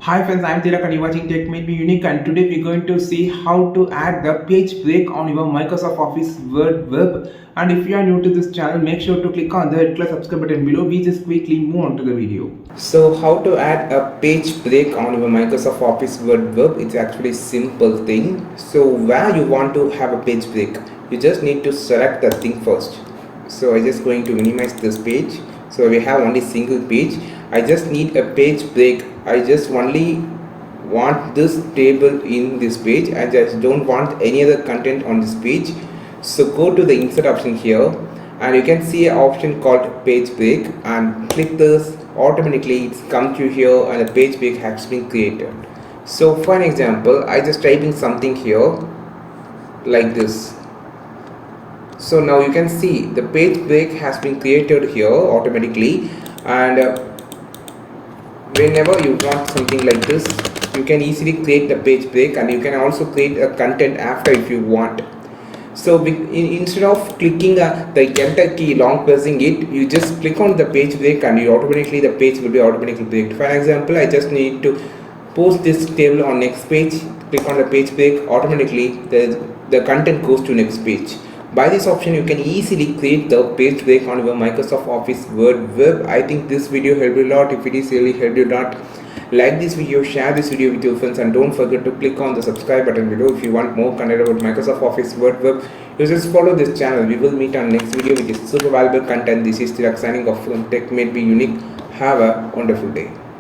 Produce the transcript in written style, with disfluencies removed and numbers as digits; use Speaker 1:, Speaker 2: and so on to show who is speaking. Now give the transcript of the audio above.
Speaker 1: Hi friends, I am Tilak and you are watching Tech Made Me Unique, and today we're going to see how to add the page break on your Microsoft Office Word web. And if you are new to this channel, make sure to click on the red color subscribe button below. We just quickly move on to the video. So how to add a page break on your Microsoft Office Word web? It's actually a simple thing. So where you want to have a page break, you just need to select the thing first. So I'm just going to minimize this page. So we have only single page. I just need a page break. I just only want this table in this page. I just don't want any other content on this page. So go to the insert option here and you can see an option called page break and click this. Automatically it's come to here and the page break has been created. So for an example, I just type in something here like this. So now you can see the page break has been created here automatically, and whenever you want something like this, you can easily create the page break, and you can also create a content after if you want. So instead of clicking the enter key, long pressing it, you just click on the page break and you automatically the page will be automatically breaked. For example, I just need to post this table on next page, click on the page break, automatically the content goes to next page. By this option you can easily create the page break on your Microsoft Office Word web. I think this video helped you a lot. If it is really helped you a lot, like this video, share this video with your friends, and don't forget to click on the subscribe button below if you want more content about Microsoft Office Word web. You just follow this channel. We will meet on next video with super valuable content. This is Tilak signing off from Tech Made Me Unique. Have a wonderful day.